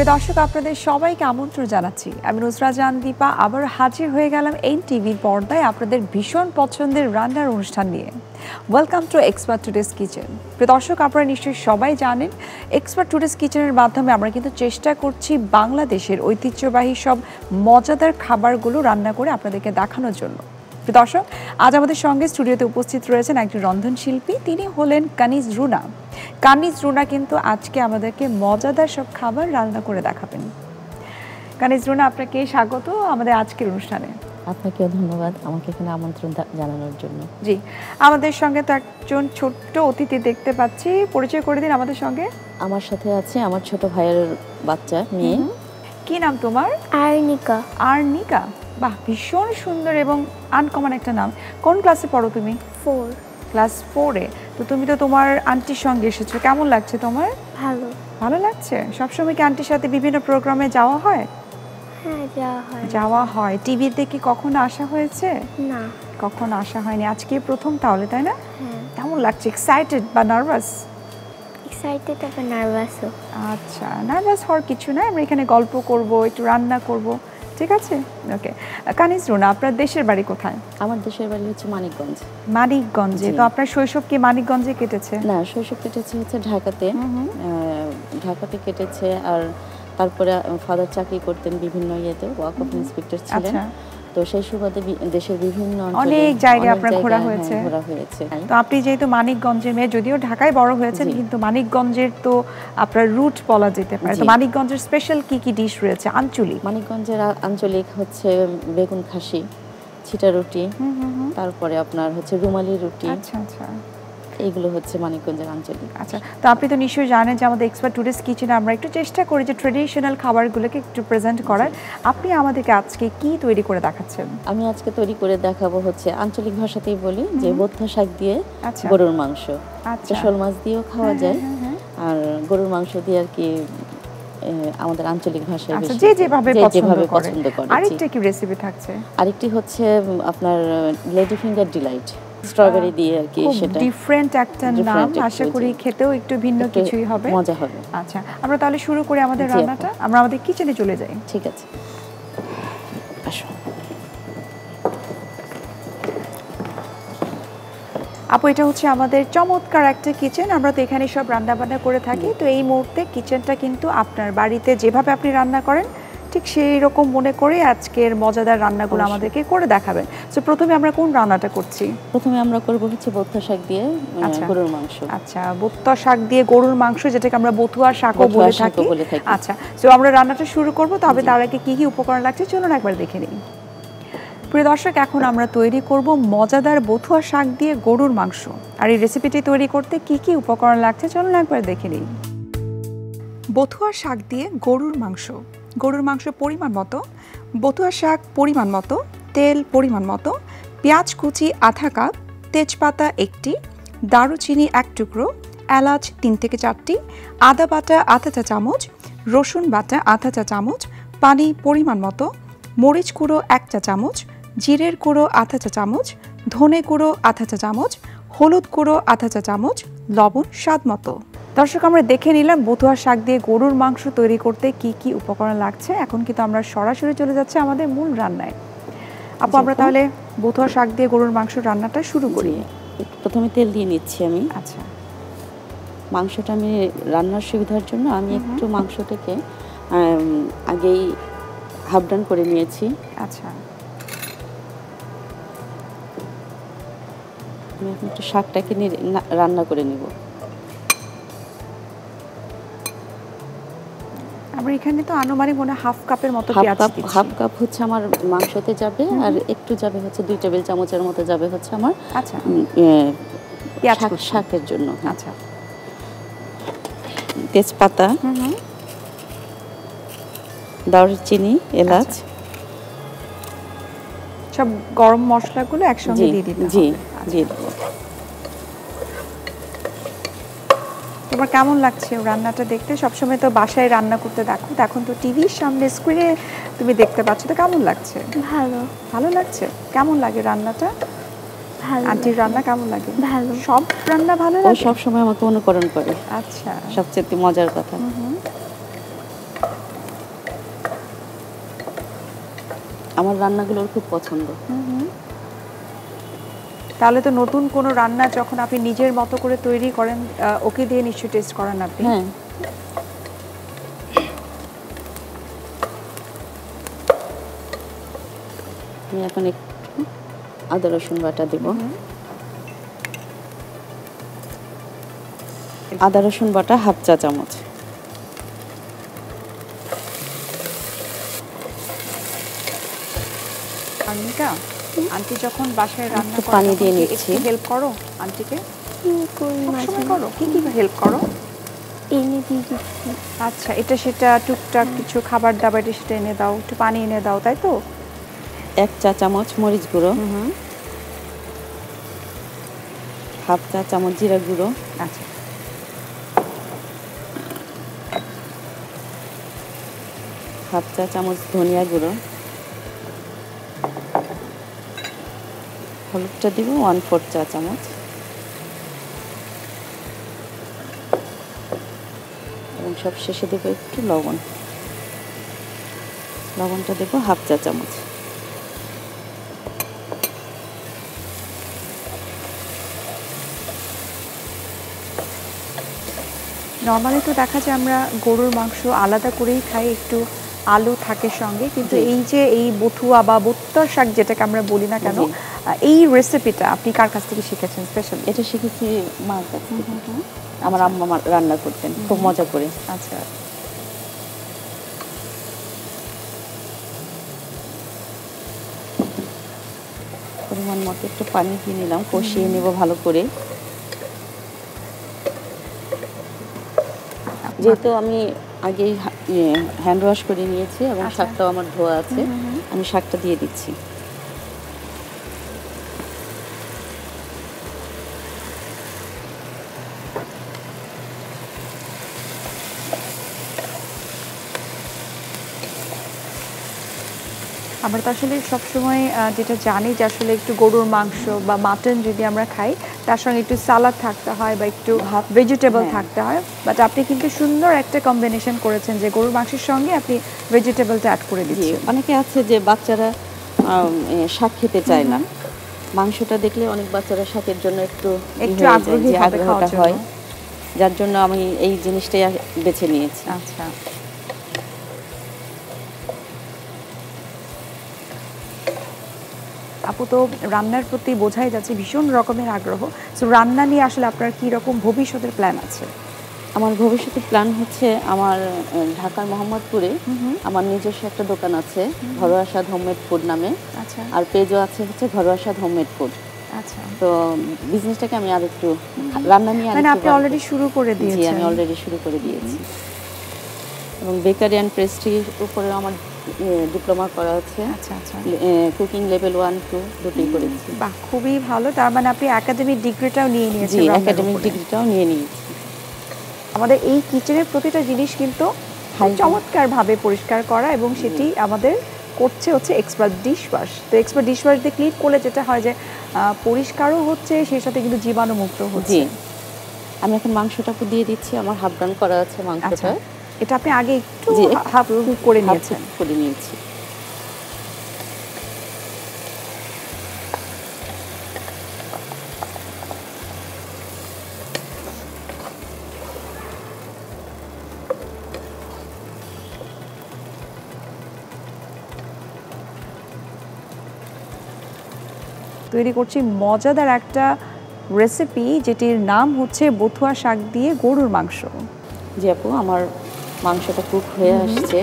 প্রিয় দর্শক, আপনাদের সবাইকে আমন্ত্রণ জানাচ্ছি। আমি নুসরা জাহান দীপা আবার হাজির হয়ে গেলাম NTV পর্দায় আপনাদের ভীষণ পছন্দের রান্নার অনুষ্ঠান নিয়ে। Welcome to expert today's kitchen. প্রিয় দর্শক, আপনারা নিশ্চয়ই সবাই জানেন এক্সপার্ট টুডেস কিচেনের মাধ্যমে আমরা কিন্তু চেষ্টা করছি বাংলাদেশের ঐতিহ্যবাহী সব মজাদার খাবারগুলো রান্না করে আপনাদেরকে দেখানোর জন্য। প্রিয় দর্শক, আজ আমাদের সঙ্গে স্টুডিওতে উপস্থিত রয়েছেন একজন রন্ধনশিল্পী, তিনি হলেন কানিজ রুনা। কানিজ রুনা কিন্তু আজকে আমাদেরকে মজাদার সব খাবার রান্না করে দেখাবেন। কানিজ রুনা, আপনাকে স্বাগত আমাদের আজকের অনুষ্ঠানে। আপনাকেও ধন্যবাদ আমাকে এখানে আমন্ত্রণ জানানোর জন্য। জি, আমাদের সঙ্গে তো একজন ছোট্ট অতিথি দেখতে পাচ্ছি, পরিচয় করে দিন আমাদের সঙ্গে। আমার সাথে আছে আমার ছোট ভাইয়ের বাচ্চা মেয়ে। কি নাম তোমার? আর্নিকা। আর্নিকা, বাহ, ভীষণ সুন্দর এবং আনকমন একটা নাম। কোন ক্লাসে পড়ো তুমি? 4। ক্লাস 4-এ। তো তুমি তো তোমার আন্টির সঙ্গে এসেছো, কেমন লাগছে তোমার? ভালো। ভালো লাগছে? সবসময় কি আন্টির সাথে বিভিন্ন প্রোগ্রামে যাওয়া হয়? হ্যাঁ, যাওয়া হয়। টিভিতে কি কখনো আসা হয়েছে? না, কখনো আসা হয়নি, আজকে প্রথম তাহলে, তাই না? হ্যাঁ। কেমন লাগছে? এক্সাইটেড বা নার্ভাস? এক্সাইটেড আর নার্ভাসও। আচ্ছা, নার্ভাস হওয়ার কিছু না, আমরা এখানে গল্প করব, একটু রান্না করব, ঠিক আছে? ওকে। কানিজ রুনা, আপনার দেশের বাড়ি কোথায়? আমার দেশের বাড়ি হচ্ছে মানিকগঞ্জ। মানিকগঞ্জে। তো আপনার শৈশব কি মানিকগঞ্জে কেটেছে? না, শৈশব কেটেছে হচ্ছে ঢাকাতে। ঢাকাতে কেটেছে। আর তারপরে ফাদার চাকরি করতেন বিভিন্ন ইয়েতে, ওয়াক অফ ইন্সপেক্টর ছিলেন। তো সেই সুবাদে দেশের বিভিন্ন অনেক জায়গায় আপনার ঘোরা হয়েছে। তো আপনি যেহেতু মানিকগঞ্জের মেয়ে, যদিও ঢাকায় বড় হয়েছেন, কিন্তু মানিকগঞ্জের তো আপনার রুট বলা যেতে পারে। তো মানিকগঞ্জের স্পেশাল কি কি ডিশ রয়েছে আঞ্চলিক? মানিকগঞ্জের আঞ্চলিক হচ্ছে বেগুন খাসি, ছিটা রুটি, তারপরে আপনার হচ্ছে রুমালি রুটি। আচ্ছা আচ্ছা, এইগুলো হচ্ছে মানিকগঞ্জের আঞ্চলিক। আচ্ছা, তো আপনি তো নিশ্চয়ই জানেন যে আমাদের এক্সপার্ট টুডেস কিচেনে আমরা একটু চেষ্টা করি যে ট্রেডিশনাল খাবারগুলোকে একটু প্রেজেন্ট করার। আপনি আমাদেরকে আজকে কি তৈরি করে দেখাচ্ছেন? আমি আজকে তৈরি করে দেখাবো হচ্ছে আঞ্চলিক ভাষাতেই বলি যে বথ্য শাক দিয়ে গরুর মাংস। আচ্ছা, শোল মাছ দিয়েও খাওয়া যায়, আর গরুর মাংস দিয়ে আর কি আমাদের আঞ্চলিক ভাষায় যে যেভাবে পছন্দ করে। আরেকটা কি রেসিপি থাকছে? আরেকটি হচ্ছে আপনার লেডি ফিঙ্গার ডিলাইট, স্ট্রবেরি দিয়ে আর কি, সেটা ডিফারেন্ট একটা নাম। আশা করি খেতেও একটু ভিন্ন কিছুই হবে, মজা হবে। আচ্ছা, আমরা তাহলে শুরু করি আমাদের রান্নাটা। আমরা আমাদের কিচেনে চলে যাই। ঠিক আছে, আসো। আপু, এটা হচ্ছে আমাদের চমৎকার একটা কিচেন। আমরা তো এখানে সব রান্না বান্না করে থাকি। তো এই মুহূর্তে কিচেনটা কিন্তু আপনার বাড়িতে যেভাবে আপনি রান্না করেন ঠিক সেই রকম মনে করে আজকের মজাদার রান্নাগুলো আমাদেরকে করে দেখাবেন। তো প্রথমে আমরা কোন রান্নাটা করছি? প্রথমে আমরা করব হচ্ছে বথ্য শাক দিয়ে গরুর মাংস। আচ্ছা, বথ্য শাক দিয়ে গরুর মাংস, যেটাকে আমরা বথুয়া শাকও বলে থাকি। আচ্ছা, তো আমরা রান্নাটা শুরু করব। তবে তার আগে কি কি উপকরণ লাগছে চলুন একবার দেখে নিই। প্রিয় দর্শক, এখন আমরা তৈরি করব মজাদার বথুয়া শাক দিয়ে গরুর মাংস। আর এই রেসিপিটি তৈরি করতে কি কি উপকরণ লাগছে চলুন একবার দেখে নিই। বথুয়া শাক দিয়ে গরুর মাংস। গরুর মাংস পরিমাণ মতো, বথুয়া শাক পরিমাণ মতো, তেল পরিমাণ মতো, পেঁয়াজ কুচি আধা কাপ, তেজপাতা 1টি, দারুচিনি 1 টুকরো, এলাচ 3 থেকে 4টি, আদা বাটা আধা চা চামচ, রসুন বাটা আধা চা চামচ, পানি পরিমাণ মতো, মরিচ গুঁড়ো 1 চা চামচ, জিরের গুঁড়ো আধা চা চামচ, ধনে গুঁড়ো আধা চা চামচ, হলুদ গুঁড়ো আধা চা চামচ, লবণ স্বাদ মতো। দর্শক, আমরা দেখে নিলাম বথুয়া শাক দিয়ে গরুর মাংস তৈরি করতে কি কি উপকরণ লাগছে। এখন কিন্তু আমরা সরাসরি চলে যাচ্ছি আমাদের মূল রান্নায়। আপু, আমরা তাহলে বথুয়া শাক দিয়ে গরুর মাংস রান্নাটা শুরু করি। প্রথমে তেল দিয়ে নিচ্ছি আমি। আচ্ছা, মাংসটা আমি রান্নার সুবিধার জন্য আমি একটু মাংসটাকে আগেই হাফ ডান করে নিয়েছি। আচ্ছা, আমি এখন একটু শাকটাকে রান্না করে নিব। আমরা এখানে তো আনুমানিক মনে হাফ কাপের মতো পেঁয়াজ দিচ্ছি। হাফ কাপ হচ্ছে আমার মাংসতে যাবে, আর একটু যাবে হচ্ছে 2 টেবিল চামচের মতো যাবে হচ্ছে আমার আচ্ছা পেঁয়াজ শাকের জন্য। আচ্ছা, তেজপাতা, দারুচিনি, এলাচ, সব গরম মশলাগুলো একসঙ্গে দিয়ে দিতে হবে। জি, দিয়ে দেবো। তোমার কেমন লাগছে রান্নাটা দেখতে? সবসময় তো বাসায় রান্না করতে দেখো, এখন তো টিভির সামনে স্ক্রিনে তুমি দেখতে পাচ্ছ, তো কেমন লাগছে? ভালো। ভালো লাগছে? কেমন লাগে রান্নাটা? ভালো। আন্টির রান্না কেমন লাগে? ভালো। সব রান্না ভালো লাগে? ও সব সময় আমাকে অনুকরণ করে। আচ্ছা, সবচেয়ে মজার কথা। আমার রান্নাগুলোর খুব পছন্দ। তাহলে তো নতুন কোনো রান্না যখন আপনি নিজের মতো করে তৈরি করেন, ওকে দিয়ে নিশ্চয়ই টেস্ট করান আপনি। হ্যাঁ, আমি এখন একটু আদা রসুন বাটা দেব। আদা রসুন বাটা 1/2 চা চামচ। আন্টিকা, আন্টি যখন বাসায় রান্না একটু করে পানি তখন দিয়ে কি নিচ্ছি। একটু হেল্প করো আন্টিকে? মাঝে সবসময় করো? কি কি হেল্প করো? এনে দিয়ে দিচ্ছি। আচ্ছা, এটা সেটা টুকটাক কিছু খাবার দাবার সেটা এনে দাও, একটু পানি এনে দাও, তাই তো? 1 চা চামচ মরিচ গুঁড়ো, 1/2 চা চামচ জিরা গুঁড়ো, আচ্ছা, 1/2 চা চামচ ধনিয়া গুঁড়ো, হলুদটা দিব 1/4 চা চামচ, এবং সব শেষে দেবো একটু লবণ। লবণটা দেবো 1/2 চা চামচ। নর্মালি তো দেখা যায় আমরা গরুর মাংস আলাদা করেই খাই, একটু আলু থাকে সঙ্গে, কিন্তু এই যে এই বথুয়া বা বত্তার শাক যেটাকে আমরা বলি না কেন, এই রেসিপিটা আপনি কার কাছ থেকে শিখেছেন স্পেশালি? এটা শিখেছি মার কাছ থেকে। আমার আম্মা রান্না করতেন খুব মজা করে। আচ্ছা, পরিমাণ মতো একটু পানি দিয়ে নিলাম, কষিয়ে নেব ভালো করে। যেহেতু আমি আগেই হ্যান্ড ওয়াশ করে নিয়েছি এবং শাকটাও আমার ধোয়া আছে, আমি শাকটা দিয়ে দিচ্ছি। আমরা তো আসলে সবসময় যেটা জানি যে আসলে একটু গরুর মাংস বা মাটন যদি আমরা খাই, তার সঙ্গে একটু সালাদ থাকতে হয় বা একটু ভেজিটেবল থাকতে হয়, বাট আপনি কিন্তু সুন্দর একটা কম্বিনেশন করেছেন যে গরুর মাংসের সঙ্গে আপনি ভেজিটেবলটা অ্যাড করে দিচ্ছেন। অনেকে আছে যে বাচ্চারা শাক খেতে চায় না, মাংসটা দেখলে অনেক বাচ্চারা শাকের জন্য একটু আগ্রহী হবে খাওয়ার জন্য, হয়, যার জন্য আমি এই জিনিসটাই বেছে নিয়েছি। আচ্ছা, আপু তো রান্নার প্রতি বোঝাই যাচ্ছে ভীষণ রকমের আগ্রহ। সো রান্না নিয়ে আসলে আপনার কি রকম ভবিষ্যতের প্ল্যান আছে? আমার ভবিষ্যতের প্ল্যান হচ্ছে আমার ঢাকার মোহাম্মদপুরে আমার নিজস্ব একটা দোকান আছে, ঘরোয়া স্বাদ হোমমেড ফুড নামে। আচ্ছা, আর পেজও আছে হচ্ছে ঘরোয়া স্বাদ হোমমেড ফুড। আচ্ছা, তো বিজনেসটাকে আমি আর একটু রান্না নিয়ে মানে আপনি অলরেডি শুরু করে দিয়েছেন? জি, আমি অলরেডি শুরু করে দিয়েছি। এবং বেকারি অ্যান্ড পেস্ট্রির উপরে আমার ডিপ্লোমা করা আছে। আচ্ছা, আচ্ছা, কুকিং লেভেল 1, 2 দুটোই করেছি। বাহ, খুবই ভালো। তার মানে আপনি একাডেমিক ডিগ্রিটাও নিয়ে নিয়েছেন? জি, একাডেমিক ডিগ্রিটাও নিয়ে নিয়েছি। আমাদের এই কিচেনের প্রতিটা জিনিস কিন্তু চমৎকারভাবে পরিষ্কার করা, এবং সেটি আমাদের করছে হচ্ছে এক্সপার্ট ডিশওয়াশ। তো এক্সপার্ট ডিশওয়াশ দিয়ে ক্লিন করলে যেটা হয় যে পরিষ্কারও হচ্ছে, সেই সাথে কিন্তু জীবাণুমুক্ত হচ্ছে। জি, আমি এখন মাংসটাকে দিয়ে দিচ্ছি। আমার হাফ রান করা আছে মাংসটা। এটা আপনি আগে একটু হাফ কুক করে নিয়েছেন? করে নিয়েছি। তৈরি করছি মজাদার একটা রেসিপি, যেটির নাম হচ্ছে বথুয়া শাক দিয়ে গরুর মাংস। জি আপু, আমার মাংসটা কুক হয়ে আসছে,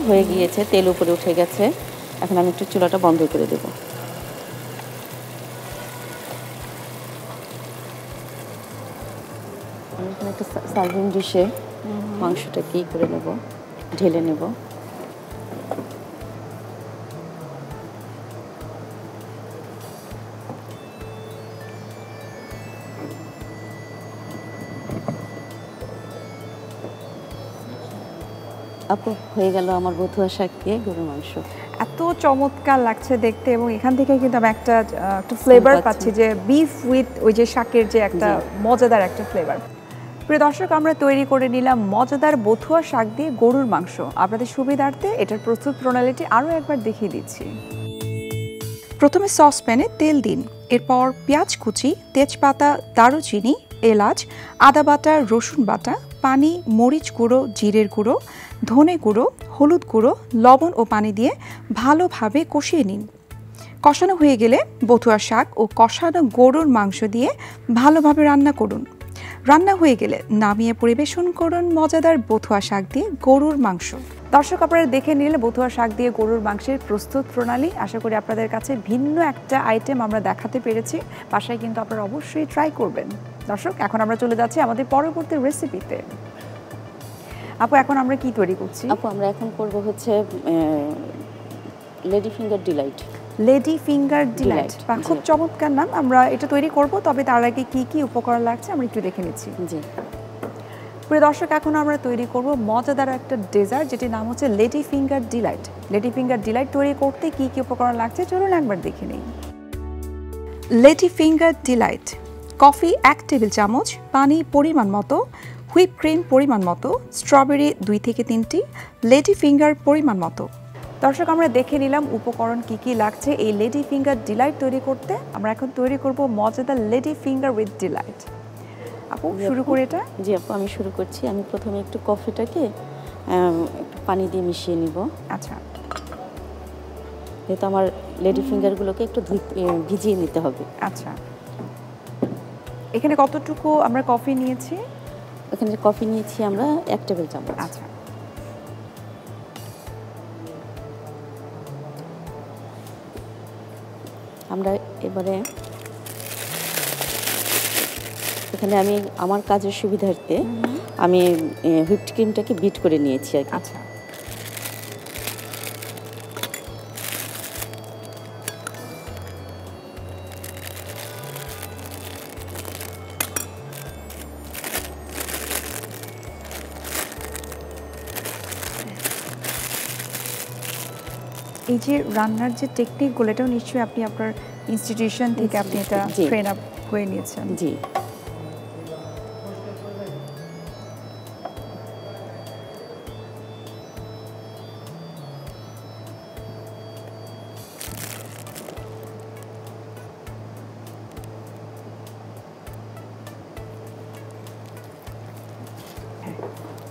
হয়ে গিয়েছে, তেল উপরে উঠে গেছে। এখন আমি একটু চুলাটা বন্ধ করে দেব। আমি এখানে একটা সার্ভিং ডিশে মাংসটা কি করে নেব, ঢেলে নেব। আপু, হয়ে গেল আমার বথুয়া শাক দিয়ে গরুর মাংস। এত চমৎকার লাগছে দেখতে, এবং এখান থেকে কিন্তু আমি একটা ফ্লেভার পাচ্ছি যে বিফ উইথ ওই যে শাকের যে একটা মজাদার একটা ফ্লেভার। প্রিয় দর্শক, আমরা তৈরি করে নিলাম মজাদার বথুয়া শাক দিয়ে গরুর মাংস। আপনাদের সুবিধার্থে এটার প্রস্তুত প্রণালীটি আরও একবার দেখিয়ে দিচ্ছি। প্রথমে সসপ্যানে তেল দিন, এরপর পেঁয়াজ কুচি, তেজপাতা, দারুচিনি, এলাচ, আদা বাটা, রসুন বাটা, পানি, মরিচ গুঁড়ো, জিরের গুঁড়ো, ধনে গুঁড়ো, হলুদ গুঁড়ো, লবণ ও পানি দিয়ে ভালোভাবে কষিয়ে নিন। কষানো হয়ে গেলে বথুয়া শাক ও কষানো গরুর মাংস দিয়ে ভালোভাবে রান্না করুন। রান্না হয়ে গেলে নামিয়ে পরিবেশন করুন মজাদার বথুয়া শাক দিয়ে গরুর মাংস। দর্শক, আপনারা দেখে নিলে বথুয়া শাক দিয়ে গরুর মাংসের প্রস্তুত প্রণালী। আশা করি আপনাদের কাছে ভিন্ন একটা আইটেম আমরা দেখাতে পেরেছি। বাসায় কিন্তু আপনারা অবশ্যই ট্রাই করবেন। দর্শক, এখন আমরা চলে যাচ্ছি আমাদের পরবর্তী রেসিপিতে। আপু, এখন আমরা কি তৈরি করছি? আপু, আমরা এখন করব হচ্ছে lady finger delight. Lady finger delight, খুব চমৎকার নাম। আমরা এটা তৈরি করব, তবে তার আগে কি কি উপকরণ লাগছে আমরা একটু দেখে নিচ্ছি। জি প্রিয় দর্শক, এখন আমরা তৈরি করব মজাদার একটা ডেজার্ট, যেটির নাম হচ্ছে lady finger delight. Lady finger delight তৈরি করতে কি কি উপকরণ লাগছে চলুন একবার দেখে নিই। Lady finger delight: coffee 1 table চামচ, পানি পরিমাণ মতো, হুইপ ক্রিম পরিমাণ মতো, স্ট্রবেরি 2 থেকে 3টি, লেডি ফিঙ্গার পরিমাণ মতো। দর্শক, আমরা দেখে নিলাম উপকরণ কি কি লাগছে এই লেডি ফিঙ্গার ডিলাইট তৈরি করতে। আমরা এখন তৈরি করব মজাদার লেডি ফিঙ্গার উইথ ডিলাইট। আপু, শুরু করে এটা? জি আপু, আমি শুরু করছি। আমি প্রথমে একটু কফিটাকে একটু পানি দিয়ে মিশিয়ে নিব। আচ্ছা, যেহেতু আমার লেডি ফিঙ্গারগুলোকে একটু ভিজিয়ে নিতে হবে। আচ্ছা, এখানে কতটুকু আমরা কফি নিয়েছি? এখানে কফি নিয়েছি আমরা 1 টেবিল চামচ। আচ্ছা, আমরা এবারে এখানে আমি আমার কাজের সুবিধার্থে আমি হুইপড ক্রিমটাকে বিট করে নিয়েছি আর কি। আচ্ছা, এই যে রান্নার যে টেকনিকগুলো, এটাও নিশ্চয়ই আপনি আপনার ইনস্টিটিউশন থেকে আপনি এটা ট্রেন আপ করে নিয়েছেন। জি,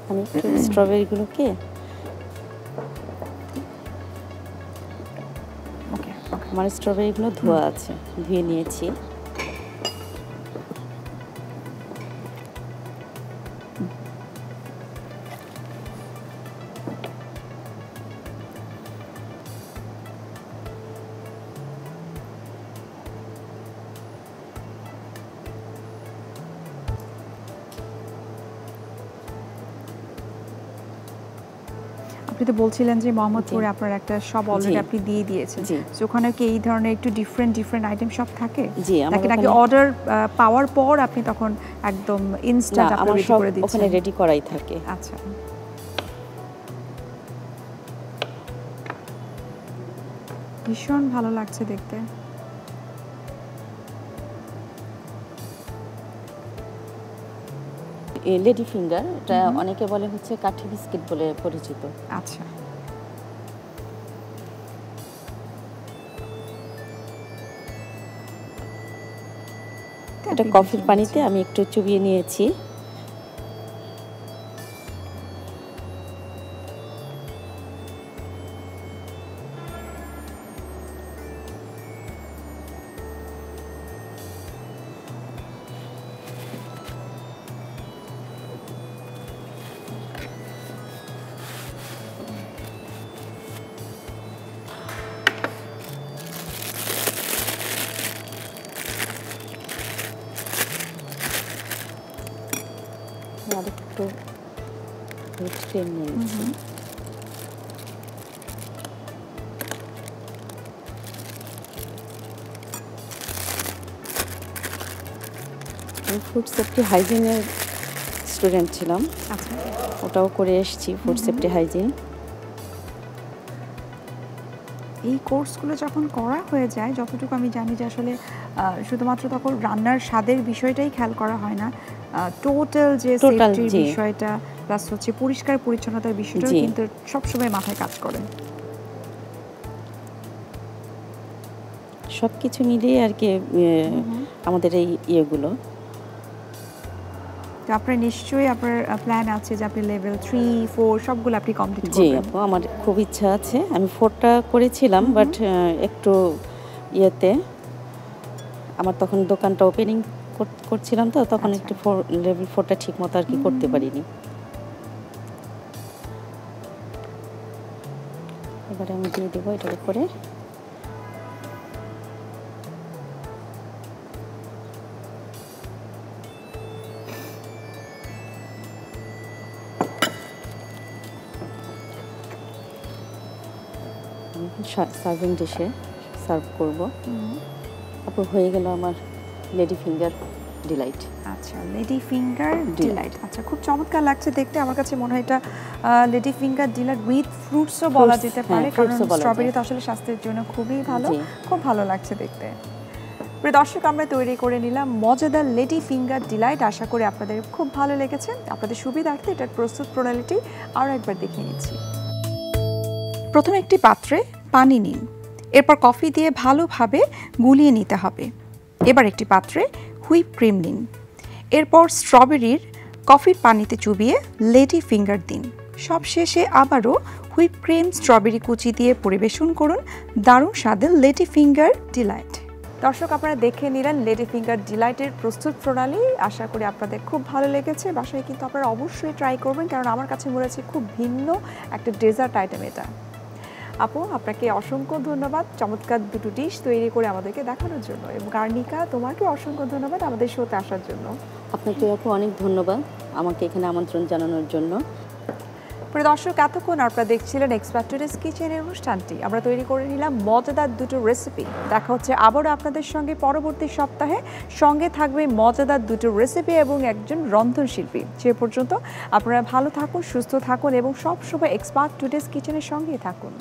আমি একটু স্ট্রবেরিগুলোকে আমার স্ট্রবেরিগুলো ধোয়া আছে, ধুয়ে নিয়েছি। আপনি তো বলছিলেন যে মোহাম্মদপুরে আপনার একটা সব অলরেডি আপনি দিয়ে দিয়েছেন, সো ওখানে কি এই ধরনের একটু ডিফারেন্ট আইটেম সব থাকে? জি, নাকি অর্ডার পাওয়ার পর আপনি তখন একদম ইনস্ট্যান্ট আপনি রেডি করে দিচ্ছেন? ওখানে রেডি করাই থাকে। আচ্ছা, ভীষণ ভালো লাগছে দেখতে। লেডি ফিঙ্গার, এটা অনেকে বলে হচ্ছে কাঠি বিস্কিট বলে পরিচিত। আচ্ছা, এটা কফির পানিতে আমি একটু চুবিয়ে নিয়েছি। আরেকটু হুইপ ক্রিম নিয়েছি। আমি ফুড সেফটি হাইজিনের স্টুডেন্ট ছিলাম। আচ্ছা, ওটাও করে এসেছি, ফুড সেফটি হাইজিন। এই কোর্সগুলো যখন করা হয়ে যায়, যতটুকু আমি জানি যে আসলে শুধুমাত্র তখন রান্নার স্বাদের বিষয়টাই খেয়াল করা হয় না, টোটাল যে সেফটির বিষয়টা প্লাস হচ্ছে পরিষ্কার পরিচ্ছন্নতার বিষয়টাও কিন্তু সবসময় মাথায় কাজ করে। সবকিছু মিলিয়ে আর কি আমাদের এই ইয়েগুলো। আপনার নিশ্চয়ই আপনার প্ল্যান আছে যে আপনি লেভেল 3, 4 সবগুলো আপনি কমপ্লিট করবেন। জি, আমার খুব ইচ্ছা আছে। আমি 4টা করেছিলাম, বাট একটু ইয়েতে আমার তখন দোকানটা ওপেনিং করছিলাম, তো তখন একটু লেভেল 4টা ঠিক মতো আর কি করতে পারিনি। এবারে আমি দিয়ে দেবো এটার উপরে। সার্ভিং ডিশে সার্ভ করব। তারপর হয়ে গেল আমার লেডি ফিঙ্গার ডিলাইট। আচ্ছা, লেডি ফিঙ্গার ডিলাইট। আচ্ছা, খুব চমৎকার লাগছে দেখতে। আমার কাছে মনে হয় এটা লেডি ফিঙ্গার ডিলাইট উইথ ফ্রুটসও বলা যেতে পারে, কারণ স্ট্রবেরি তো আসলে স্বাস্থ্যের জন্য খুবই ভালো। খুব ভালো লাগছে দেখতে। প্রিয় দর্শক, আমরা তৈরি করে নিলাম মজাদার লেডি ফিঙ্গার ডিলাইট। আশা করি আপনাদের খুব ভালো লেগেছে। আপনাদের সুবিধার্থে এটার প্রস্তুত প্রণালীটি আরও একবার দেখিয়ে নিচ্ছি। প্রথমে একটি পাত্রে পানি নিন, এরপর কফি দিয়ে ভালোভাবে গুলিয়ে নিতে হবে। এবার একটি পাত্রে হুইপ ক্রিম নিন, এরপর স্ট্রবেরির কফির পানিতে চুবিয়ে লেডি ফিঙ্গার দিন। সবশেষে আবারও হুইপ ক্রিম স্ট্রবেরি কুচি দিয়ে পরিবেশন করুন দারুণ স্বাদের লেডি ফিঙ্গার ডিলাইট। দর্শক, আপনারা দেখে নিলেন লেডি ফিঙ্গার ডিলাইটের প্রস্তুত প্রণালী। আশা করি আপনাদের খুব ভালো লেগেছে। বাসায় কিন্তু আপনারা অবশ্যই ট্রাই করবেন, কারণ আমার কাছে মনে হচ্ছে খুব ভিন্ন একটা ডেজার্ট আইটেম এটা। আপু, আপনাকে অসংখ্য ধন্যবাদ চমৎকার দুটো ডিশ তৈরি করে আমাদেরকে দেখানোর জন্য, এবং কার্নিকা তোমাকে অসংখ্য ধন্যবাদ আমাদের শোতে আসার জন্য। আপনাকে আপু অনেক ধন্যবাদ আমাকে এখানে আমন্ত্রণ জানানোর জন্য। প্রিয় দর্শক, এতক্ষণ আপনারা দেখছিলেন এক্সপার্ট টুডেজ কিচেনের অনুষ্ঠানটি। আমরা তৈরি করে নিলাম মজাদার দুটো রেসিপি। দেখা হচ্ছে আবারও আপনাদের সঙ্গে পরবর্তী সপ্তাহে। সঙ্গে থাকবে মজাদার দুটো রেসিপি এবং একজন রন্ধনশিল্পী। সে পর্যন্ত আপনারা ভালো থাকুন, সুস্থ থাকুন এবং সবসময় এক্সপার্ট টুডেজ কিচেনের সঙ্গেই থাকুন।